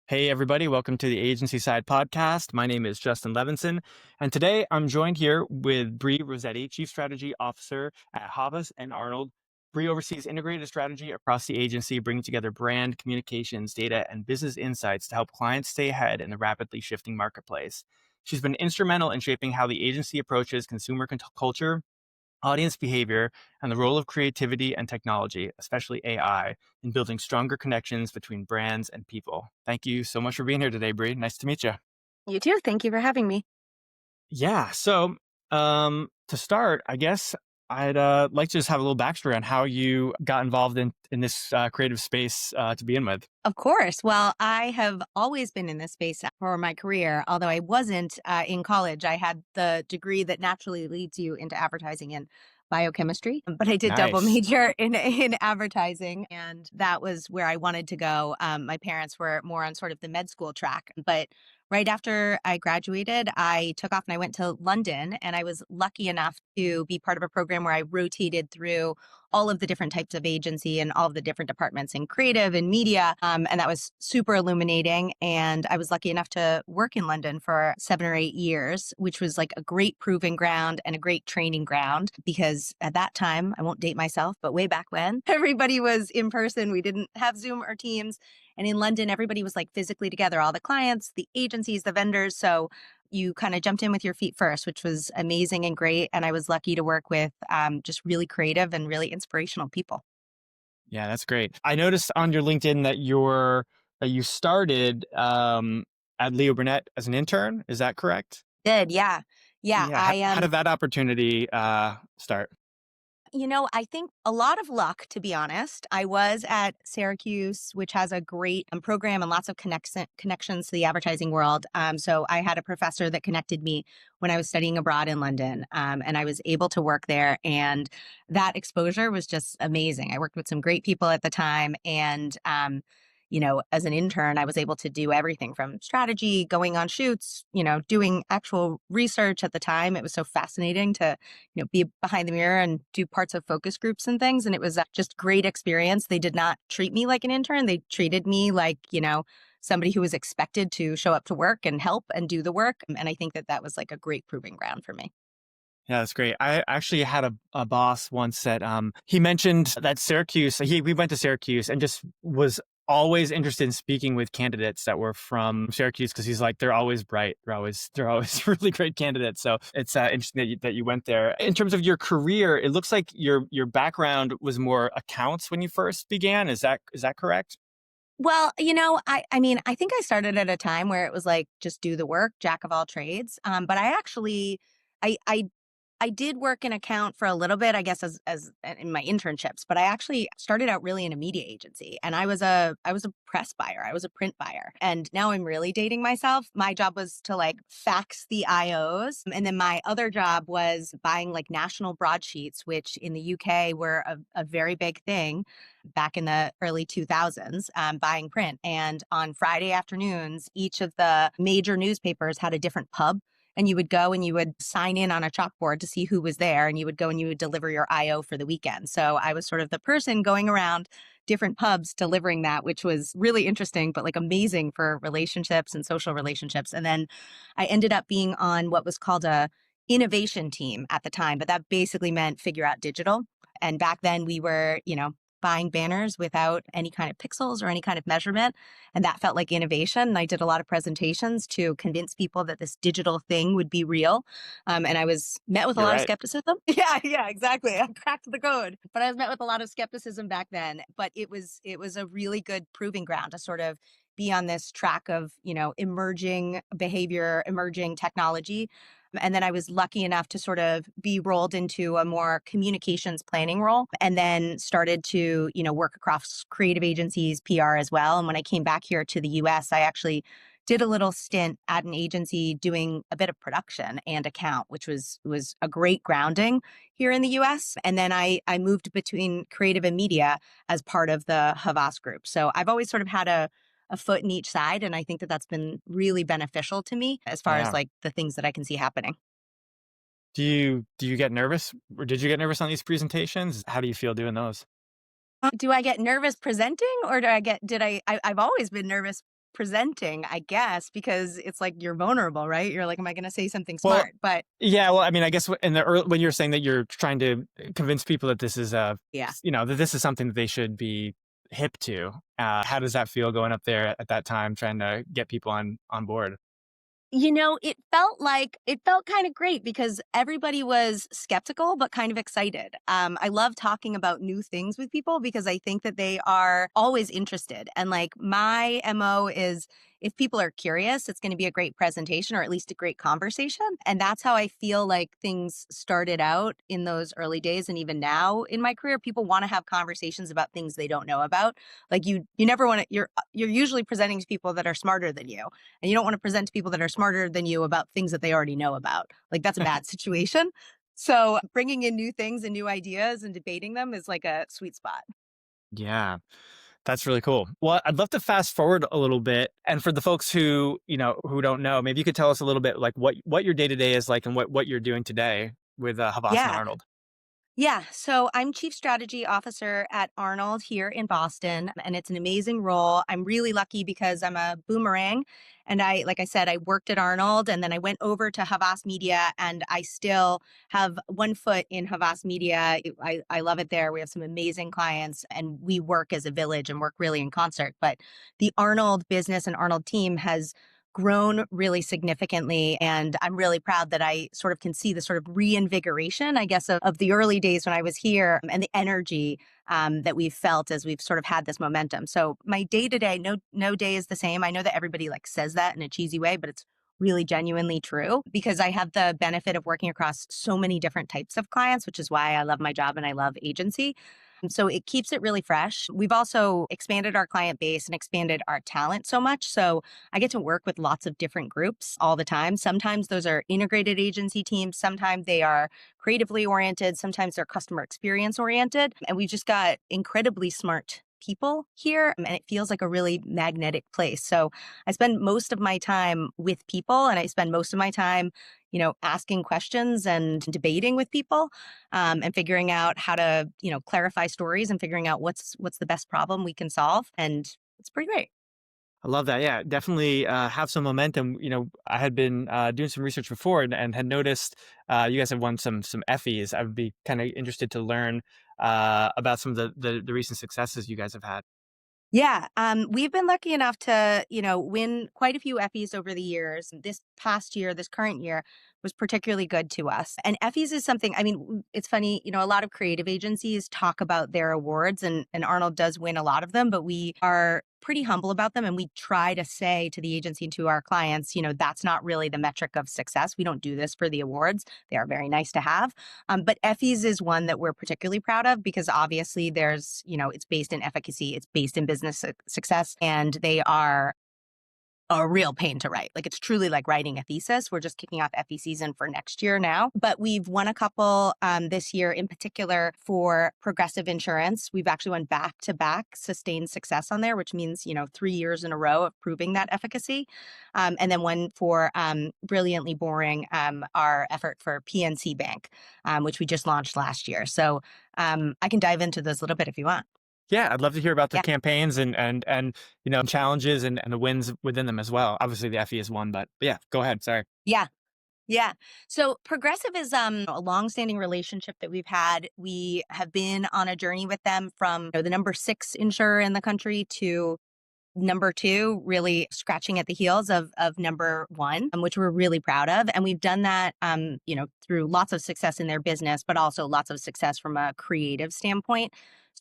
Hey, everybody. Welcome to the Agency Side Podcast. My name is Justin Levinson, and today I'm joined here with Bre Rossetti, Chief Strategy Officer at Havas and Arnold. Bre oversees integrated strategy across the agency, bringing together brand, communications, data, and business insights to help clients stay ahead in the rapidly shifting marketplace. She's been instrumental in shaping how the agency approaches consumer culture, audience behavior, and the role of creativity and technology, especially AI, in building stronger connections between brands and people. Thank you so much for being here today, Bre. Nice to meet you. You too. Thank you for having me. Yeah. To start, I guess I'd like to just have a little backstory on how you got involved in this creative space to begin with. Of course. Well, I have always been in this space for my career, although I wasn't in college. I had the degree that naturally leads you into advertising and biochemistry, but I did double Nice. major in advertising, and that was where I wanted to go. My parents were more on sort of the med school track, but right after I graduated, I took off and I went to London, and I was lucky enough to be part of a program where I rotated through all of the different types of agency and all of the different departments in creative and media. And that was super illuminating. And I was lucky enough to work in London for 7 or 8 years, which was like a great proving ground and a great training ground because at that time, I won't date myself, but way back when, everybody was in person. We didn't have Zoom or Teams. And in London, everybody was like physically together, all the clients, the agencies, the vendors. So you kind of jumped in with your feet first, which was amazing and great. And I was lucky to work with just really creative and really inspirational people. Yeah, that's great. I noticed on your LinkedIn that you started at Leo Burnett as an intern. Is that correct? Did, yeah. Yeah, Yeah. How did that opportunity start? I think a lot of luck, to be honest. I was at Syracuse, which has a great program and lots of connections to the advertising world. So I had a professor that connected me when I was studying abroad in London, and I was able to work there. And that exposure was just amazing. I worked with some great people at the time, and as an intern, I was able to do everything from strategy, going on shoots, doing actual research at the time. It was so fascinating to, be behind the mirror and do parts of focus groups and things. And it was just great experience. They did not treat me like an intern. They treated me like, somebody who was expected to show up to work and help and do the work. And I think that that was like a great proving ground for me. Yeah, that's great. I actually had a boss once that he mentioned that Syracuse. We went to Syracuse and just was always interested in speaking with candidates that were from Syracuse because he's like they're always bright, they're always really great candidates. So it's interesting that you went there. In terms of your career, it looks like your background was more accounts when you first began. Is that correct? Well, I mean, I think I started at a time where it was like just do the work, jack of all trades. But I actually, I did work in account for a little bit, I guess, as in my internships. But I actually started out really in a media agency, and I was a press buyer, I was a print buyer, and now I'm really dating myself. My job was to like fax the IOs, and then my other job was buying like national broadsheets, which in the UK were a very big thing back in the early 2000s, buying print. And on Friday afternoons, each of the major newspapers had a different pub. And you would go and you would sign in on a chalkboard to see who was there. And you would go and you would deliver your IO for the weekend. So I was sort of the person going around different pubs delivering that, which was really interesting, but like amazing for relationships and social relationships. And then I ended up being on what was called a innovation team at the time, but that basically meant figure out digital. And back then we were, buying banners without any kind of pixels or any kind of measurement. And that felt like innovation. And I did a lot of presentations to convince people that this digital thing would be real. And I was met with a You're lot of right. skepticism. Yeah, exactly. I cracked the code. But I was met with a lot of skepticism back then. But it was a really good proving ground to sort of be on this track of, emerging behavior, emerging technology. And then I was lucky enough to sort of be rolled into a more communications planning role and then started to, work across creative agencies, PR as well. And when I came back here to the US, I actually did a little stint at an agency doing a bit of production and account, which was a great grounding here in the US. And then I moved between creative and media as part of the Havas group. So I've always sort of had a foot in each side. And I think that that's been really beneficial to me as far as Yeah. like the things that I can see happening. Do you get nervous, or did you get nervous on these presentations? How do you feel doing those? Do I get nervous presenting or do I get, did I, I've always been nervous presenting, I guess, because it's like you're vulnerable, right? You're like, am I going to say something Well, smart? But yeah, well, I mean, I guess in the when you're saying that you're trying to convince people that this is yeah. that this is something that they should be hip to. How does that feel going up there at that time, trying to get people on board? It felt kind of great because everybody was skeptical but kind of excited. I love talking about new things with people because I think that they are always interested. And like my MO is if people are curious, it's going to be a great presentation or at least a great conversation. And that's how I feel like things started out in those early days. And even now in my career, people want to have conversations about things they don't know about. Like you never want to, you're usually presenting to people that are smarter than you, and you don't want to present to people that are smarter than you about things that they already know about. Like that's a bad situation. So bringing in new things and new ideas and debating them is like a sweet spot. Yeah. That's really cool. Well, I'd love to fast forward a little bit, and for the folks who don't know, maybe you could tell us a little bit like what your day to day is like, and what you're doing today with Havas and Yeah. Arnold. Yeah, so I'm Chief Strategy Officer at Arnold here in Boston, and it's an amazing role. I'm really lucky because I'm a boomerang. And like I said, I worked at Arnold and then I went over to Havas Media, and I still have one foot in Havas Media. I love it there. We have some amazing clients and we work as a village and work really in concert. But the Arnold business and Arnold team has grown really significantly. And I'm really proud that I sort of can see the sort of reinvigoration, I guess, of the early days when I was here and the energy that we've felt as we've sort of had this momentum. So my day to day, no day is the same. I know that everybody like says that in a cheesy way, but it's really genuinely true because I have the benefit of working across so many different types of clients, which is why I love my job and I love agency. So it keeps it really fresh. We've also expanded our client base and expanded our talent so much. So I get to work with lots of different groups all the time. Sometimes those are integrated agency teams, sometimes they are creatively oriented, sometimes they're customer experience oriented. And we just got incredibly smart people here, and it feels like a really magnetic place. So I spend most of my time with people and I spend most of my time, asking questions and debating with people, and figuring out how to, clarify stories and figuring out what's the best problem we can solve. And it's pretty great. I love that. Yeah, definitely have some momentum. I had been doing some research before and had noticed you guys have won some Effies. I would be kind of interested to learn about some of the recent successes you guys have had. Yeah, we've been lucky enough to, win quite a few Effies over the years. This past year, this current year, was particularly good to us. And Effies is something. I mean, it's funny, a lot of creative agencies talk about their awards, and Arnold does win a lot of them, but we are pretty humble about them, and we try to say to the agency and to our clients, that's not really the metric of success. We don't do this for the awards. They are very nice to have. But Effie's is one that we're particularly proud of because obviously it's based in efficacy, it's based in business success, and they are a real pain to write. Like it's truly like writing a thesis. We're just kicking off FE season for next year now, but we've won a couple this year in particular for Progressive Insurance. We've actually won back to back sustained success on there, which means 3 years in a row of proving that efficacy. And then one for Brilliantly Boring, our effort for PNC Bank, which we just launched last year. So I can dive into those a little bit if you want. Yeah, I'd love to hear about the Yeah. campaigns and challenges and the wins within them as well. Obviously, the Effie is one, but yeah, go ahead. Sorry. Yeah. Yeah. So Progressive is a longstanding relationship that we've had. We have been on a journey with them from the number 6 insurer in the country to number 2, really scratching at the heels of number 1, which we're really proud of. And we've done that, through lots of success in their business, but also lots of success from a creative standpoint.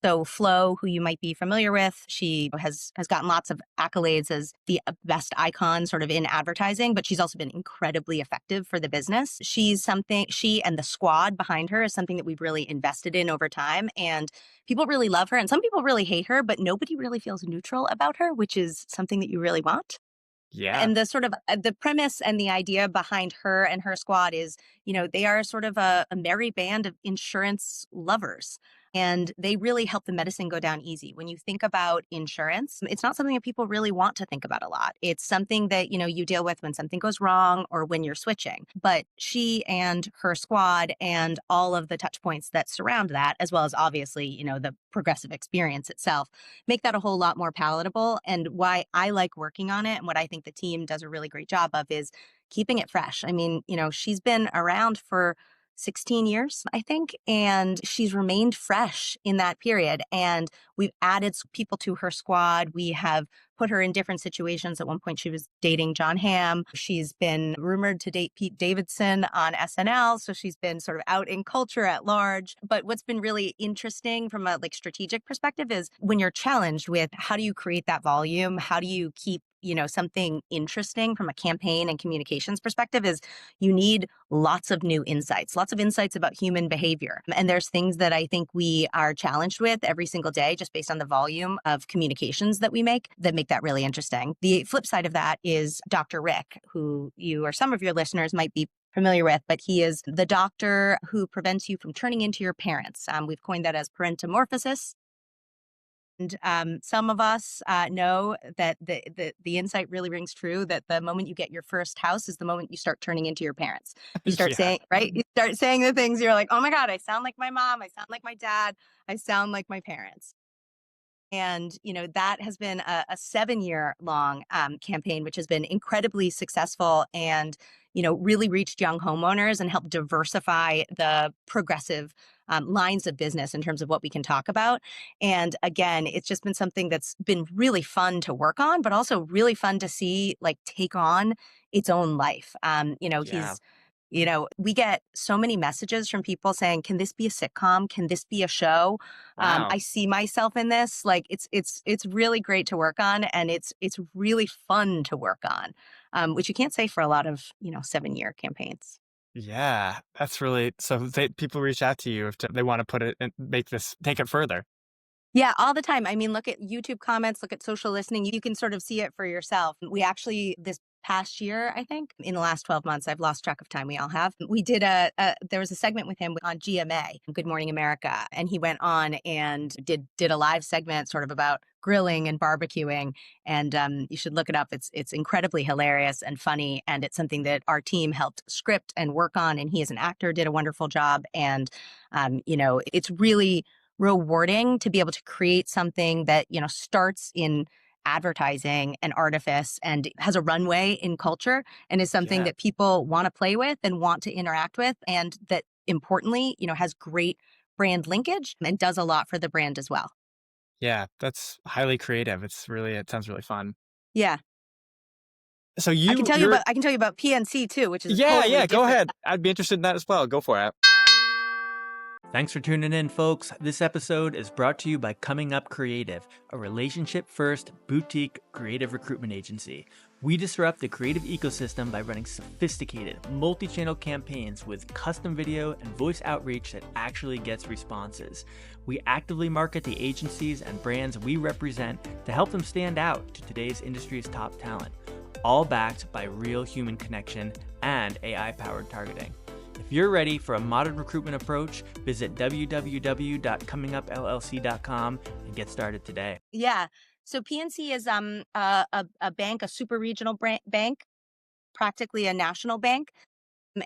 So Flo, who you might be familiar with, she has gotten lots of accolades as the best icon sort of in advertising, but she's also been incredibly effective for the business. She and the squad behind her is something that we've really invested in over time. And people really love her and some people really hate her, but nobody really feels neutral about her, which is something that you really want. Yeah. And the sort of the premise and the idea behind her and her squad is, they are sort of a merry band of insurance lovers. and they really help the medicine go down easy. When you think about insurance, it's not something that people really want to think about a lot. It's something that, you deal with when something goes wrong or when you're switching. But she and her squad and all of the touch points that surround that, as well as obviously, the progressive experience itself, make that a whole lot more palatable. And why I like working on it and what I think the team does a really great job of is keeping it fresh. I mean, she's been around for 16 years, I think, and she's remained fresh in that period. And we've added people to her squad. We have put her in different situations. At one point, she was dating John Hamm. She's been rumored to date Pete Davidson on SNL. So she's been sort of out in culture at large. But what's been really interesting from a strategic perspective is when you're challenged with how do you create that volume? How do you keep something interesting from a campaign and communications perspective is you need lots of new insights, lots of insights about human behavior. And there's things that I think we are challenged with every single day just based on the volume of communications that we make that make that really interesting. The flip side of that is Dr. Rick, who you or some of your listeners might be familiar with, but he is the doctor who prevents you from turning into your parents. We've coined that as parentomorphosis. And some of us know that the insight really rings true that the moment you get your first house is the moment you start turning into your parents. You start Yeah. saying, right? You start saying the things you're like, oh my God, I sound like my mom. I sound like my dad. I sound like my parents. And, that has been a 7-year long campaign, which has been incredibly successful and, really reached young homeowners and helped diversify the progressive lines of business in terms of what we can talk about. And again, it's just been something that's been really fun to work on, but also really fun to see take on its own life. Yeah. We get so many messages from people saying, "Can this be a sitcom? Can this be a show? Wow. I see myself in this." It's really great to work on, and it's really fun to work on, which you can't say for a lot of 7-year campaigns. Yeah. That's really so people reach out to you if they want to put it and take it further. Yeah, all the time. I mean, look at YouTube comments, look at social listening. You can sort of see it for yourself. We actually, this past year, I think, in the last 12 months, I've lost track of time. We all have. We did there was a segment with him on GMA, Good Morning America. And he went on and did a live segment sort of about grilling and barbecuing. And you should look it up. It's incredibly hilarious and funny. And it's something that our team helped script and work on. And he, as an actor, did a wonderful job. And, it's really rewarding to be able to create something that starts in advertising and artifice and has a runway in culture and is something Yeah. that people want to play with and want to interact with, and that importantly has great brand linkage and does a lot for the brand as well. Yeah. That's highly creative. It sounds really fun. Yeah, So I can tell you you're about PNC too, which is a yeah, totally yeah, go different. ahead. I'd be interested in that as well. Go for it. Thanks for tuning in, folks. This episode is brought to you by Coming Up Creative, a relationship first boutique creative recruitment agency. We disrupt the creative ecosystem by running sophisticated, multi channel campaigns with custom video and voice outreach that actually gets responses. We actively market the agencies and brands we represent to help them stand out to today's industry's top talent, all backed by real human connection and AI powered targeting. If you're ready for a modern recruitment approach, visit www.comingupllc.com and get started today. Yeah. So PNC is a bank, a super regional bank, practically a national bank.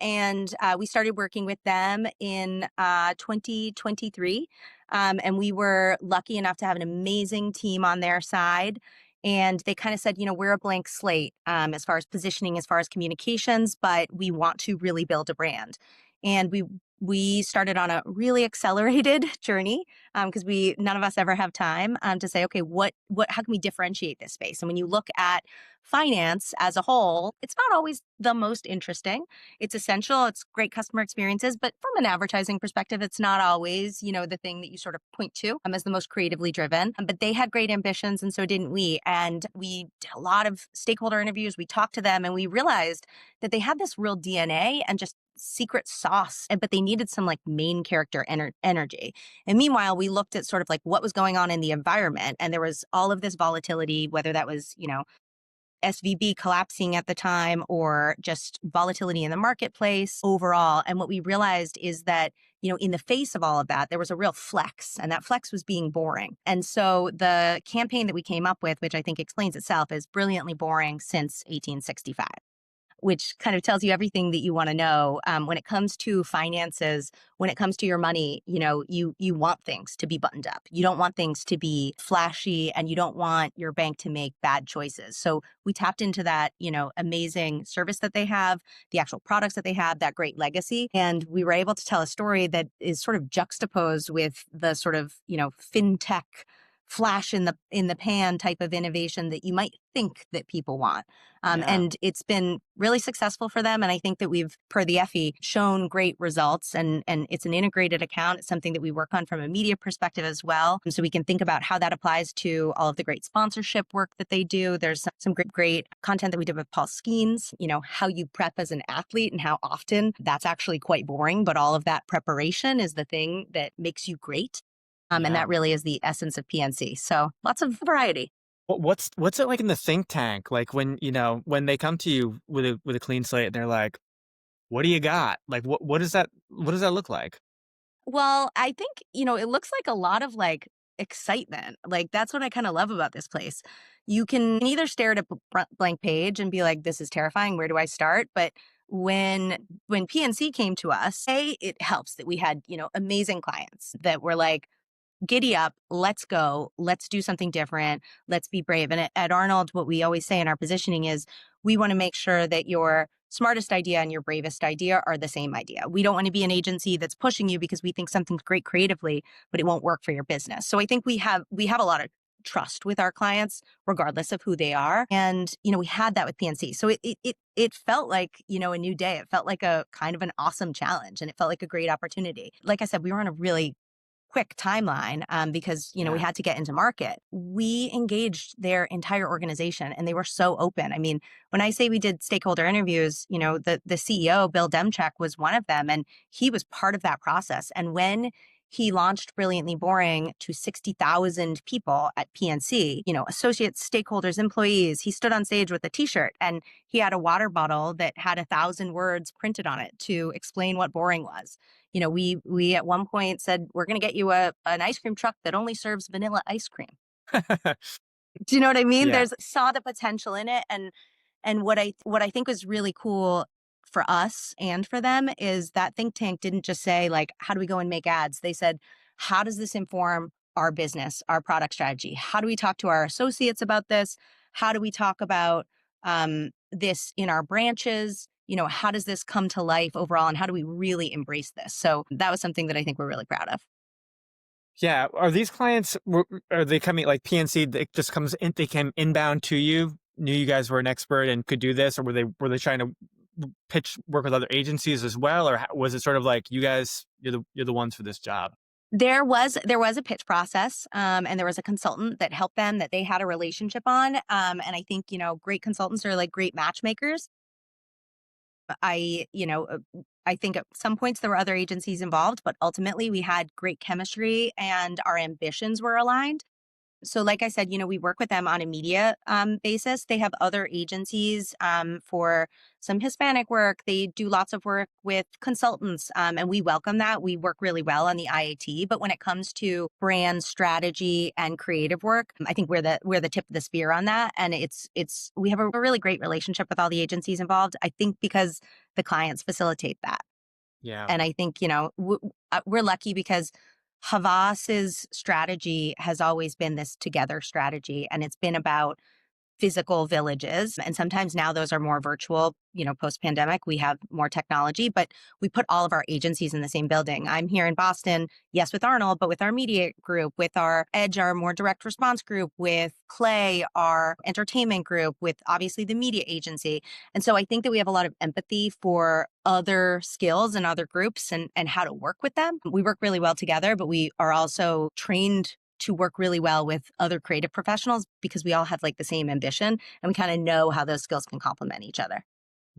And we started working with them in 2023. And we were lucky enough to have an amazing team on their side. And they kind of said, we're a blank slate as far as positioning, as far as communications, but we want to really build a brand. And we started on a really accelerated journey because we none of us ever have time to say, okay, how can we differentiate this space? And when you look at finance as a whole, it's not always the most interesting. It's essential. It's great customer experiences, but from an advertising perspective, it's not always, the thing that you sort of point to as the most creatively driven. But they had great ambitions, and so didn't we. And we did a lot of stakeholder interviews. We talked to them, and we realized that they had this real DNA and just secret sauce, but they needed some main character energy. And meanwhile, we looked at sort of what was going on in the environment, and there was all of this volatility, whether that was, SVB collapsing at the time or just volatility in the marketplace overall. And what we realized is that, in the face of all of that, there was a real flex, and that flex was being boring. And so the campaign that we came up with, which I think explains itself, is brilliantly boring since 1865. Which kind of tells you everything that you want to know when it comes to finances, when it comes to your money. You want things to be buttoned up. You don't want things to be flashy, and you don't want your bank to make bad choices. So we tapped into that, amazing service that they have, the actual products that they have, that great legacy. And we were able to tell a story that is sort of juxtaposed with the sort of, fintech flash in the pan type of innovation that you might think that people want. Yeah. And it's been really successful for them. And I think that we've, per the FE, shown great results. And it's an integrated account. It's something that we work on from a media perspective as well. And so we can think about how that applies to all of the great sponsorship work that they do. There's some great content that we did with Paul Skeens, how you prep as an athlete and how often that's actually quite boring. But all of that preparation is the thing that makes you great. And that really is the essence of PNC. So lots of variety. What's it like in the think tank? Like when they come to you with a clean slate and they're like, "What do you got?" Like what does that look like? Well, I think, it looks like a lot of like excitement. Like that's what I kind of love about this place. You can either stare at a blank page and be like, this is terrifying. Where do I start? But when PNC came to us, it helps that we had, amazing clients that were like, giddy up, let's go, let's do something different, let's be brave. And at Arnold, what we always say in our positioning is we want to make sure that your smartest idea and your bravest idea are the same idea. We don't want to be an agency that's pushing you because we think something's great creatively, but it won't work for your business. So I think we have a lot of trust with our clients, regardless of who they are. And, we had that with PNC. So it felt like, a new day. It felt like a kind of an awesome challenge, and it felt like a great opportunity. Like I said, we were on a really quick timeline because, we had to get into market. We engaged their entire organization, and they were so open. I mean, when I say we did stakeholder interviews, the CEO, Bill Demchek, was one of them, and he was part of that process. And when he launched Brilliantly Boring to 60,000 people at PNC, associates, stakeholders, employees, he stood on stage with a t-shirt, and he had a water bottle that had 1,000 words printed on it to explain what boring was. We at one point said, we're going to get you an ice cream truck that only serves vanilla ice cream. Do you know what I mean? Yeah. Saw the potential in it. And what I think was really cool for us and for them is that think tank didn't just say like, how do we go and make ads? They said, how does this inform our business, our product strategy? How do we talk to our associates about this? How do we talk about this in our branches? How does this come to life overall, and how do we really embrace this? So that was something that I think we're really proud of. Yeah. Are these clients, are they coming like PNC, it just comes in, they came inbound to you, knew you guys were an expert and could do this, or were they trying to work with other agencies as well? Or was it sort of like, you guys, you're the ones for this job? There was a pitch process, and there was a consultant that helped them that they had a relationship on. And I think, great consultants are like great matchmakers. I think at some points there were other agencies involved, but ultimately we had great chemistry and our ambitions were aligned. So like I said, we work with them on a media basis. They have other agencies for some Hispanic work. They do lots of work with consultants, and we welcome that. We work really well on the IAT. But when it comes to brand strategy and creative work, I think we're the tip of the spear on that. And we have a really great relationship with all the agencies involved. I think because the clients facilitate that. Yeah. And I think, we're lucky because Havas's strategy has always been this together strategy, and it's been about physical villages. And sometimes now those are more virtual, post-pandemic, we have more technology, but we put all of our agencies in the same building. I'm here in Boston, yes, with Arnold, but with our media group, with our Edge, our more direct response group, with Clay, our entertainment group, with obviously the media agency. And so I think that we have a lot of empathy for other skills and other groups and how to work with them. We work really well together, but we are also trained to work really well with other creative professionals because we all have like the same ambition and we kind of know how those skills can complement each other.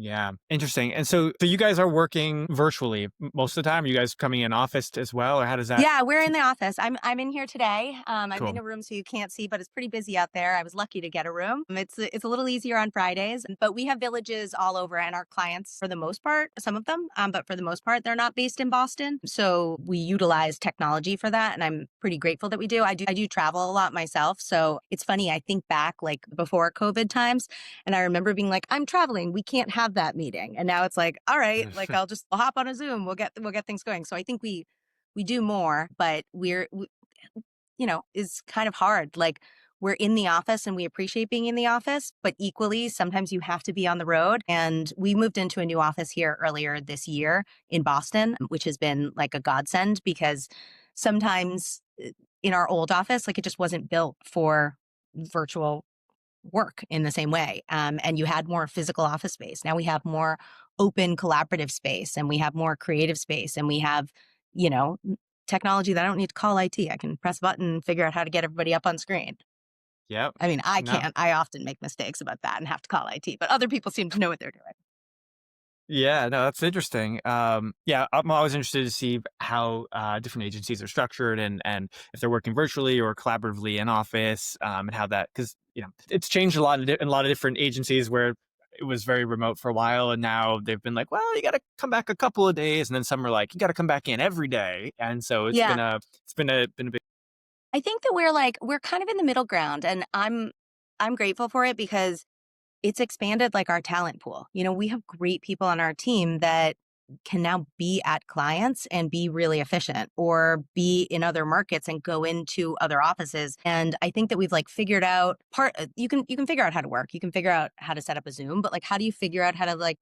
Yeah, interesting. And so you guys are working virtually most of the time? Are you guys coming in office as well, or how does that? Yeah, we're in the office. I'm in here today. I'm in Cool. a room so you can't see, but it's pretty busy out there. I was lucky to get a room. It's a little easier on Fridays, but we have villages all over, and our clients, for the most part, some of them, but for the most part, they're not based in Boston. So we utilize technology for that, and I'm pretty grateful that we do. I do travel a lot myself, so it's funny. I think back like before COVID times, and I remember being like, "I'm traveling. We can't have that meeting," and now it's like, "All right, like I'll hop on a Zoom. We'll get things going." So I think we do more, but is kind of hard. Like we're in the office and we appreciate being in the office, but equally, sometimes you have to be on the road. And we moved into a new office here earlier this year in Boston, which has been like a godsend because sometimes in our old office, like it just wasn't built for virtual work in the same way. And you had more physical office space. Now we have more open collaborative space and we have more creative space and we have, you know, technology that I don't need to call IT. I can press a button and figure out how to get everybody up on screen. Yep. I mean, I No. can't. I often make mistakes about that and have to call IT, but other people seem to know what they're doing. Yeah, no, that's interesting. Yeah, I'm always interested to see how different agencies are structured and if they're working virtually or collaboratively in office, and how that, because it's changed a lot in a lot of different agencies where it was very remote for a while, and now they've been like, well, you got to come back a couple of days, and then some are like, you got to come back in every day, and so Yeah. been a big. I think that we're kind of in the middle ground and I'm grateful for it because it's expanded like our talent pool. We have great people on our team that can now be at clients and be really efficient or be in other markets and go into other offices. And I think that we've like figured out you can figure out how to work. You can figure out how to set up a Zoom, but like how do you figure out how to like,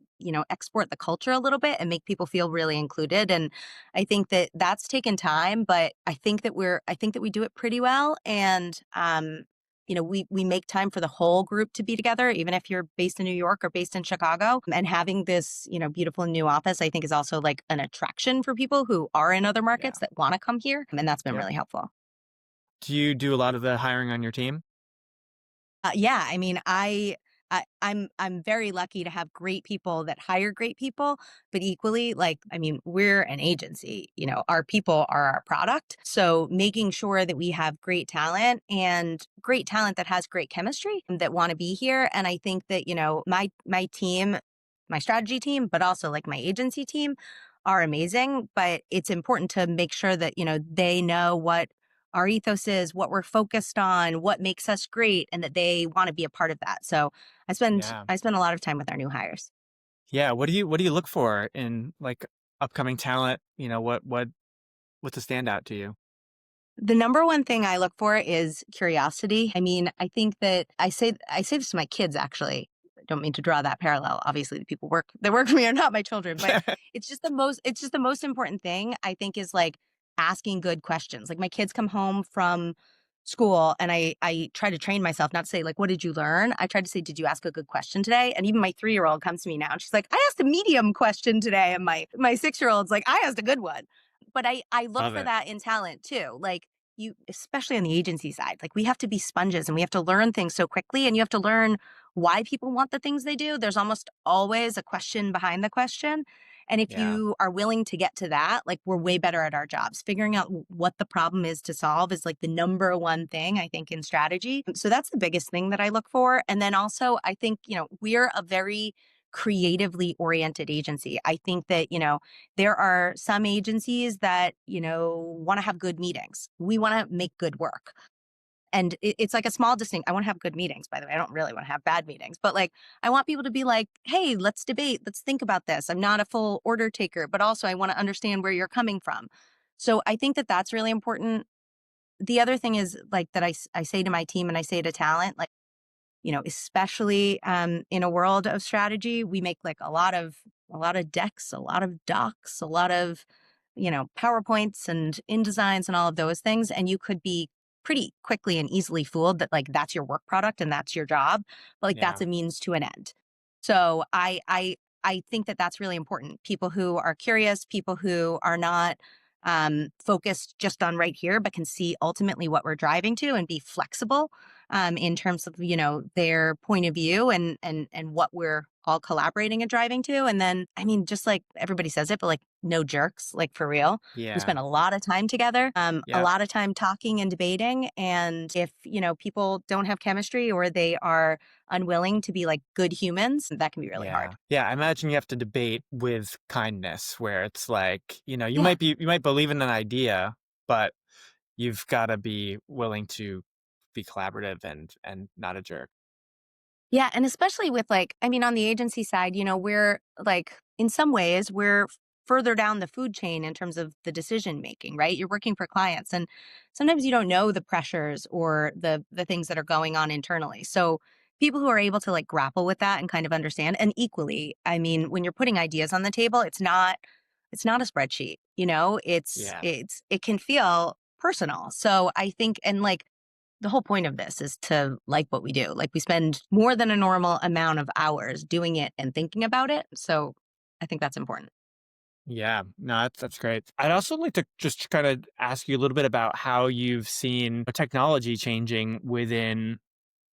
export the culture a little bit and make people feel really included? And I think that that's taken time, but I think that we do it pretty well. And we make time for the whole group to be together, even if you're based in New York or based in Chicago. And having this, beautiful new office, I think is also like an attraction for people who are in other Yeah. markets that want to come here. And that's been Yep. really helpful. Do you do a lot of the hiring on your team? Yeah, I mean, I'm very lucky to have great people that hire great people, but equally, like, I mean, we're an agency. Our people are our product. So making sure that we have great talent and great talent that has great chemistry that want to be here. And I think that my team, my strategy team, but also like my agency team, are amazing. But it's important to make sure that they know what our ethos is, what we're focused on, what makes us great, and that they want to be a part of that. So I spend Yeah. I spend a lot of time with our new hires. Yeah. What do you look for in like upcoming talent? What's a standout to you? The number one thing I look for is curiosity. I mean, I think that I say this to my kids actually. I don't mean to draw that parallel. Obviously, the people that work for me are not my children, but it's just the most important thing I think is like asking good questions. Like my kids come home from school and I try to train myself not to say like what did you learn? I try to say did you ask a good question today? And even my 3-year-old comes to me now and she's like I asked a medium question today and my 6-year-old's like I asked a good one. But I look Love for it. that in talent too. Like you, especially on the agency side, like we have to be sponges and we have to learn things so quickly and you have to learn why people want the things they do. There's almost always a question behind the question. And if Yeah. you are willing to get to that, like we're way better at our jobs. Figuring out what the problem is to solve is like the number one thing I think in strategy. So that's the biggest thing that I look for. And then also, I think, we're a very creatively oriented agency. I think that, there are some agencies that, want to have good meetings. We want to make good work. And it's like a small distinct. I want to have good meetings, by the way. I don't really want to have bad meetings, but like I want people to be like, hey, let's debate. Let's think about this. I'm not a full order taker, but also I want to understand where you're coming from. So I think that that's really important. The other thing is like that I say to my team and I say to talent, like, especially in a world of strategy, we make like a lot of decks, a lot of docs, a lot of PowerPoints and InDesigns and all of those things, and you could be pretty quickly and easily fooled that like that's your work product and that's your job, but like that's Yeah. a means to an end. So I think that that's really important. People who are curious, people who are not focused just on right here, but can see ultimately what we're driving to and be flexible in terms of, their point of view and what we're all collaborating and driving to. And then, I mean, just like everybody says it, but like no jerks, like for real. We Yeah. spend a lot of time together, a Yeah. lot of time talking and debating. And if, people don't have chemistry or they are unwilling to be like good humans, that can be really Yeah. hard. Yeah. I imagine you have to debate with kindness where it's like, Yeah. you might believe in an idea, but you've got to be willing to be collaborative and not a jerk. Yeah, and especially with like, I mean, on the agency side, we're like, in some ways, we're further down the food chain in terms of the decision making, right? You're working for clients, and sometimes you don't know the pressures or the things that are going on internally. So people who are able to like grapple with that and kind of understand, and equally, I mean, when you're putting ideas on the table, it's not a spreadsheet, Yeah. it can feel personal. So I think, and like the whole point of this is to like what we do. Like we spend more than a normal amount of hours doing it and thinking about it. So I think that's important. Yeah, no, that's great. I'd also like to just kind of ask you a little bit about how you've seen technology changing within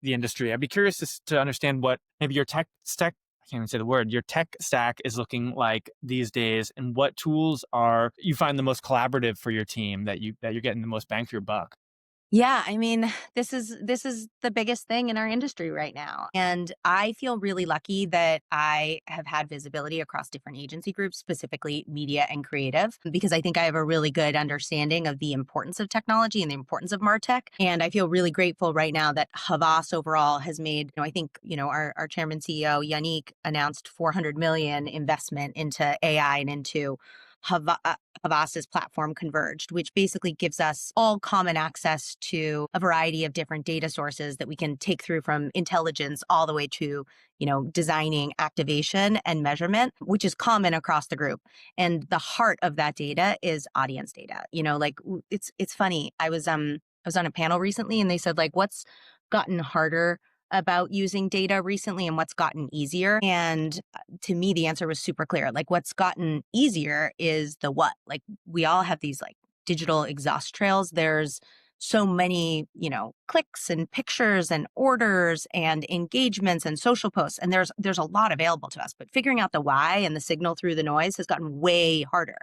the industry. I'd be curious to understand what maybe your tech stack, I can't even say the word, your tech stack is looking like these days, and what tools are you find the most collaborative for your team that you're getting the most bang for your buck. Yeah, I mean, this is the biggest thing in our industry right now. And I feel really lucky that I have had visibility across different agency groups, specifically media and creative, because I think I have a really good understanding of the importance of technology and the importance of MarTech. And I feel really grateful right now that Havas overall has made, I think, our chairman CEO Yannick announced 400 million investment into AI and into Havas's platform Converged, which basically gives us all common access to a variety of different data sources that we can take through from intelligence all the way to, designing activation and measurement, which is common across the group. And the heart of that data is audience data. It's funny. I was on a panel recently and they said like what's gotten harder about using data recently and what's gotten easier. And to me, the answer was super clear. Like, what's gotten easier is the what. Like, we all have these like digital exhaust trails. There's so many, clicks and pictures and orders and engagements and social posts. And there's a lot available to us. But figuring out the why and the signal through the noise has gotten way harder.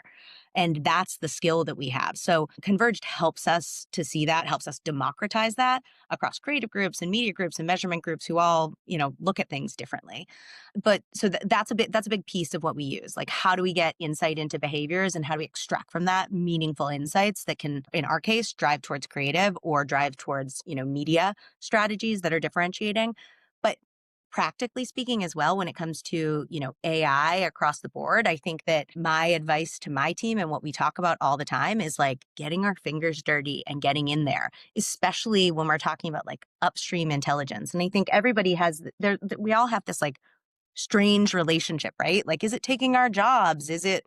And that's the skill that we have. So Converged helps us to see that, helps us democratize that across creative groups and media groups and measurement groups who all, look at things differently. But so that's a big piece of what we use. Like, how do we get insight into behaviors and how do we extract from that meaningful insights that can, in our case, drive towards creative or drive towards, media strategies that are differentiating. But practically speaking as well, when it comes to, AI across the board, I think that my advice to my team and what we talk about all the time is like getting our fingers dirty and getting in there, especially when we're talking about like upstream intelligence. And I think everybody has we all have this like strange relationship, right? Like, is it taking our jobs? Is it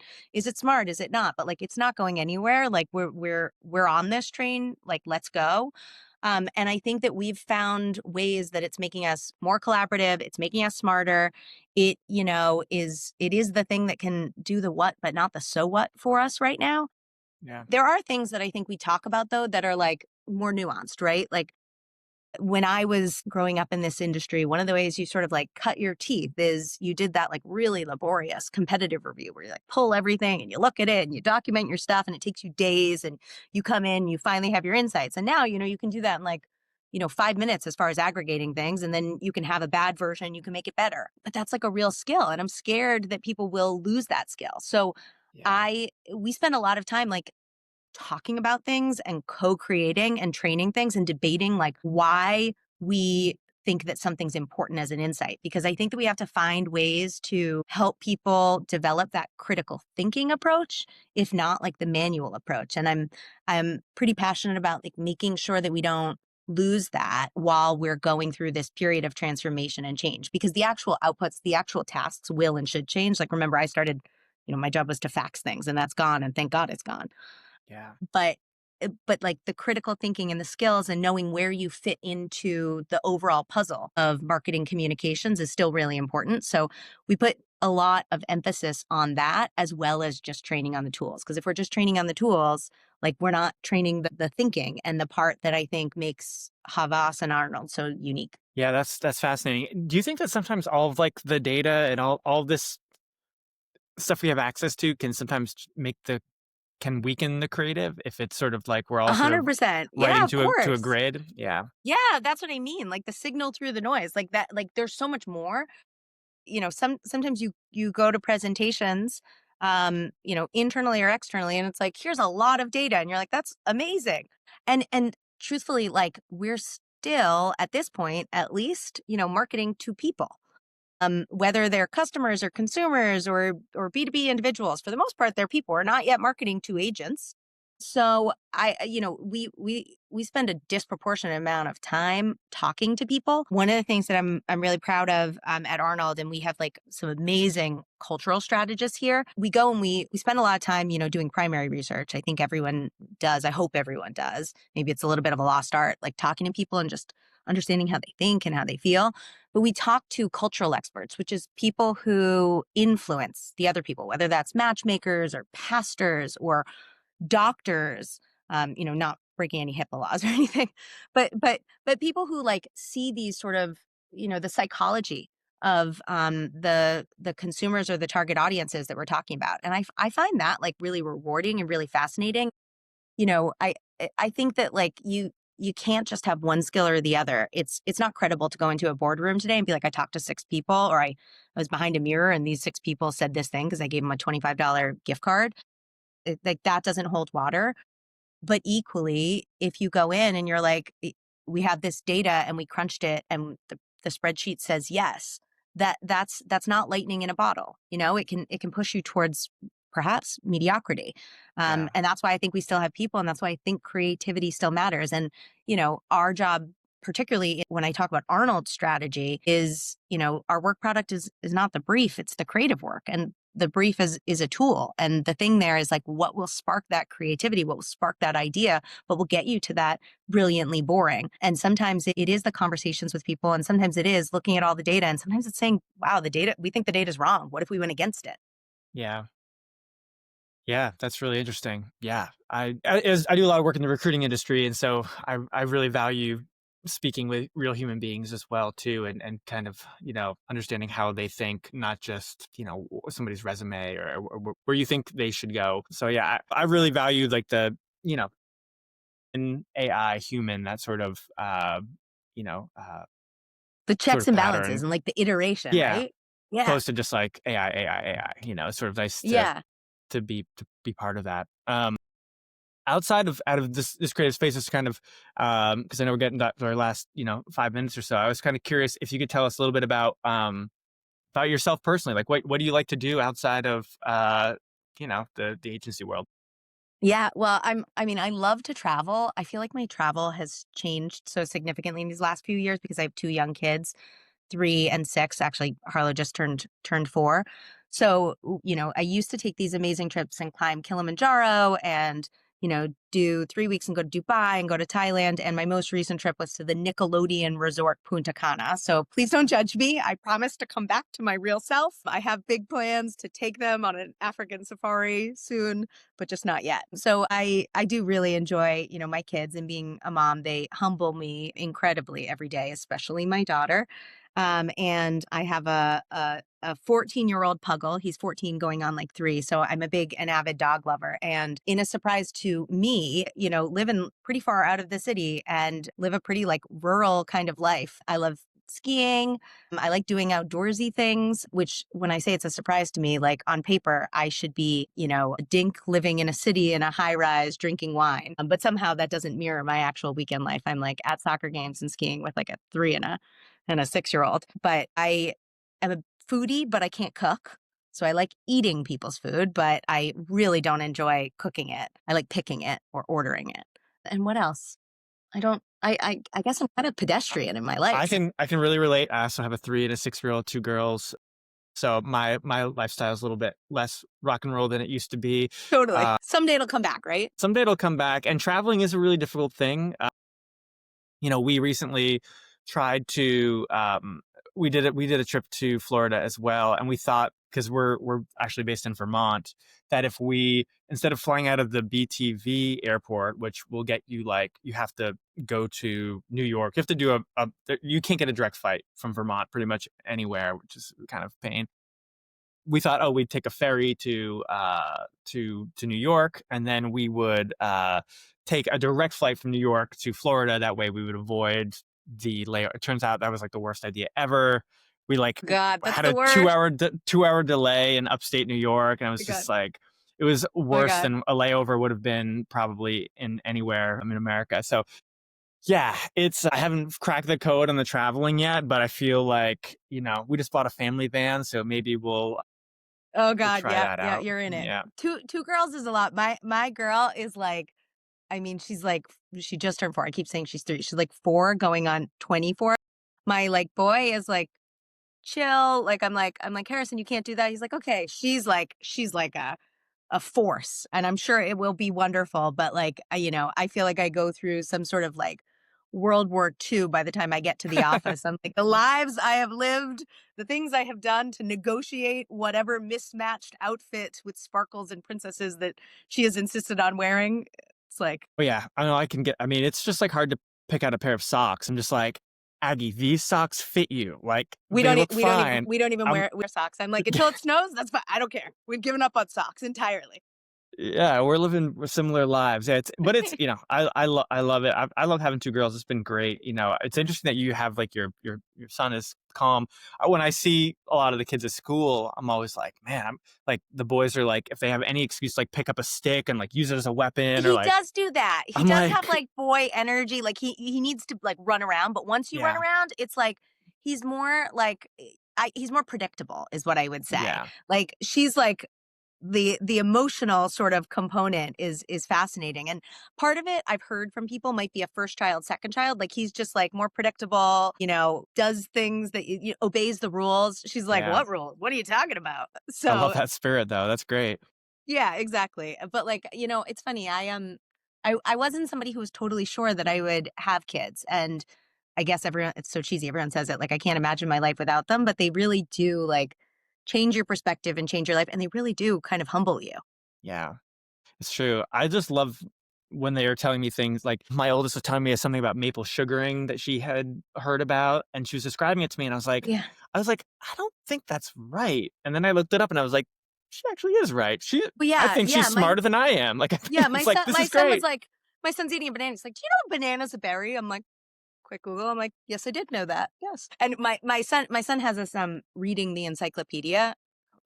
smart? Is it not? But like, it's not going anywhere. Like, we're on this train. Like, let's go. And I think that we've found ways that it's making us more collaborative. It's making us smarter. It is the thing that can do the what, but not the so what for us right now. Yeah. There are things that I think we talk about though that are like more nuanced, right? Like when I was growing up in this industry, one of the ways you sort of like cut your teeth is you did that like really laborious competitive review where you like pull everything and you look at it and you document your stuff and it takes you days and you come in, you finally have your insights. And now, you can do that in like, 5 minutes as far as aggregating things. And then you can have a bad version, you can make it better. But that's like a real skill. And I'm scared that people will lose that skill. So Yeah. we spend a lot of time like talking about things and co-creating and training things and debating like why we think that something's important as an insight, because I think that we have to find ways to help people develop that critical thinking approach, if not like the manual approach. And I'm pretty passionate about like making sure that we don't lose that while we're going through this period of transformation and change, because the actual outputs, the actual tasks will and should change. Like, remember, I started, my job was to fax things and that's gone, and thank God it's gone. Yeah. But like the critical thinking and the skills and knowing where you fit into the overall puzzle of marketing communications is still really important. So we put a lot of emphasis on that as well as just training on the tools. Because if we're just training on the tools, Like we're not training the thinking, and the part that I think makes Havas and Arnold so unique. Yeah, that's fascinating. Do you think that sometimes all of like the data and all this stuff we have access to can sometimes can weaken the creative if it's sort of like we're all sort of 100%. Yeah, writing of to a course. grid? Yeah. Yeah, that's what I mean. Like the signal through the noise, like that. Like there's so much more. Sometimes you go to presentations, internally or externally, and it's like here's a lot of data, and you're like that's amazing. And truthfully, like we're still at this point, at least, marketing to people. Whether they're customers or consumers or B2B individuals, for the most part, they're people. We're not yet marketing to agents. So we spend a disproportionate amount of time talking to people. One of the things that I'm really proud of at Arnold, and we have like some amazing cultural strategists here. We go and we spend a lot of time, doing primary research. I think everyone does. I hope everyone does. Maybe it's a little bit of a lost art, like talking to people and just understanding how they think and how they feel. But we talk to cultural experts, which is people who influence the other people, whether that's matchmakers or pastors or doctors, not breaking any HIPAA laws or anything, but people who like see these sort of, the psychology of the consumers or the target audiences that we're talking about. And I find that like really rewarding and really fascinating. you know, I I think that like you can't just have one skill or the other. It's not credible to go into a boardroom today and be like, I talked to six people, or I was behind a mirror and these six people said this thing because I gave them a $25 gift card. Like that doesn't hold water. But equally, if you go in and you're like, we have this data and we crunched it and the spreadsheet says yes, that's not lightning in a bottle. It can push you towards perhaps mediocrity. Yeah. And that's why I think we still have people, and that's why I think creativity still matters. And, our job, particularly when I talk about Arnold's strategy, is, our work product is not the brief, it's the creative work. And the brief is a tool. And the thing there is like what will spark that creativity, what will spark that idea, what will get you to that brilliantly boring. And sometimes it is the conversations with people, and sometimes it is looking at all the data, and sometimes it's saying, wow, the data, we think the data is wrong. What if we went against it? Yeah. Yeah, that's really interesting. Yeah, I do a lot of work in the recruiting industry, and so I really value speaking with real human beings as well too, and kind of understanding how they think, not just somebody's resume or where you think they should go. So yeah, I really value like the in AI human, that sort of you know uh, The sort checks of and balances pattern. and like the iteration, Yeah, right? Yeah. opposed to just like AI. It's sort of nice Yeah. to be part of that. Outside of out of this creative space is kind of because I know we're getting to our last 5 minutes or so. I was kind of curious if you could tell us a little bit about yourself personally. Like what do you like to do outside of the agency world? Yeah, well, I love to travel. I feel like my travel has changed so significantly in these last few years because I have two young kids, 3 and 6. Actually, Harlow just turned 4. So, I used to take these amazing trips and climb Kilimanjaro and, do 3 weeks and go to Dubai and go to Thailand. And my most recent trip was to the Nickelodeon resort Punta Cana. So please don't judge me. I promise to come back to my real self. I have big plans to take them on an African safari soon, but just not yet. So I do really enjoy, my kids and being a mom. They humble me incredibly every day, especially my daughter. And I have a 14-year-old puggle. He's 14 going on like 3. So I'm a big and avid dog lover. And in a surprise to me, living pretty far out of the city and live a pretty like rural kind of life. I love skiing. I like doing outdoorsy things, which when I say it's a surprise to me, like on paper, I should be, a dink living in a city in a high rise drinking wine. But somehow that doesn't mirror my actual weekend life. I'm like at soccer games and skiing with like a 3 and a 6-year-old. But I am a foodie, but I can't cook. So I like eating people's food, but I really don't enjoy cooking it. I like picking it or ordering it. And what else? I guess I'm kind of pedestrian in my I life. can I can really relate. I also have a 3 and a 6-year-old, 2 girls. So my lifestyle is a little bit less rock and roll than it used to be. Totally. Someday it'll come back, right? Someday it'll come back, and traveling is a really difficult thing. We recently tried to we did a trip to Florida as well, and we thought, because we're actually based in Vermont, that if we instead of flying out of the BTV airport, which will get you like, you have to go to New York. You have to do you can't get a direct flight from Vermont pretty much anywhere, which is kind of a pain. We thought, oh, we'd take a ferry to New York, and then we would take a direct flight from New York to Florida. That way, we would avoid the layover. It turns out that was like the worst idea ever. We like God, that's had the a worst. 2 hour delay in upstate New York, and I was my just God. like, it was worse God. than a layover would have been probably in anywhere in America. So yeah, I haven't cracked the code on the traveling yet, but I feel like, we just bought a family van, so maybe Oh we'll God, try yeah, that yeah, out. you're in it. Yeah. Two girls is a lot. My girl is like, I mean, she just turned 4. I keep saying she's 3. She's like 4 going on 24. My like boy is like chill. Like I'm like Harrison, you can't do that. He's like, okay. She's like a force, and I'm sure it will be wonderful. But like, I feel like I go through some sort of like World War II by the time I get to the office. I'm like, the lives I have lived, the things I have done to negotiate whatever mismatched outfit with sparkles and princesses that she has insisted on wearing. It's like, But yeah, I know it's just like hard to pick out a pair of socks. I'm just like, Aggie, these socks fit you. Like, they look fine. we don't even I'm wear socks. I'm like, until it snows, that's fine. I don't care. We've given up on socks entirely. Yeah, we're living similar lives. Yeah, but it's I love it. I love having 2 girls. It's been great. It's interesting that you have like your son is calm. When I see a lot of the kids at school, I'm always like, man, I'm like, the boys are like, if they have any excuse, like pick up a stick and like use it as a weapon, or He like, does do that. He I'm does have like, like boy energy. Like he needs to like run around, but once you run yeah, around, it's like he's more like he's more predictable is what I would say. yeah, Like she's like the emotional sort of component is fascinating. And part of it I've heard from people might be a first child, second child. Like he's just like more predictable, does things that obeys the rules. She's like, yeah. what rule? What are you talking about? I love So that spirit though. That's great. yeah, exactly. But like, it's funny. I wasn't somebody who was totally sure that I would have kids. And I guess it's so cheesy. Everyone says it like, I can't imagine my life without them, but they really do like change your perspective and change your life. And they really do kind of humble you. Yeah. It's true. I just love when they are telling me things like, my oldest was telling me something about maple sugaring that she had heard about, and she was describing it to me, and Yeah. I was like, I don't think that's right. And then I looked it up, and I was like, she actually is right. But I yeah, think she's yeah. smarter than I am. Like, I think My it's like, son, this my is son was great. like, my son's eating a banana. He's like, do you know a banana's a berry? I'm like, quick Google. I'm like, yes, I did know that. Yes. And my son has us reading the encyclopedia.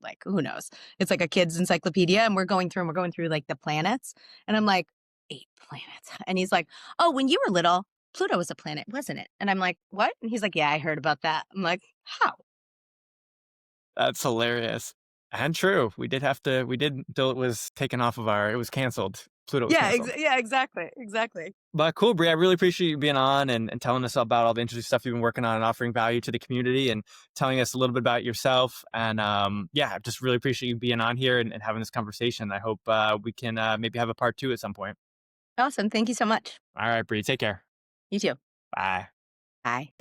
Like, who knows? It's like a kid's encyclopedia, and we're going through like the planets. And I'm like, 8 planets. And he's like, oh, when you were little, Pluto was a planet, wasn't it? And I'm like, what? And he's like, yeah, I heard about that. I'm like, how? That's hilarious. And true. We did until it was taken off of it was canceled. Pluto was Yeah, canceled. yeah, exactly. Exactly. But cool, Brie. I really appreciate you being on and telling us about all the interesting stuff you've been working on and offering value to the community and telling us a little bit about yourself. And yeah, I just really appreciate you being on here and having this conversation. I hope we can maybe have a part 2 at some point. Awesome. Thank you so much. All right, Brie. Take care. You too. Bye. Bye.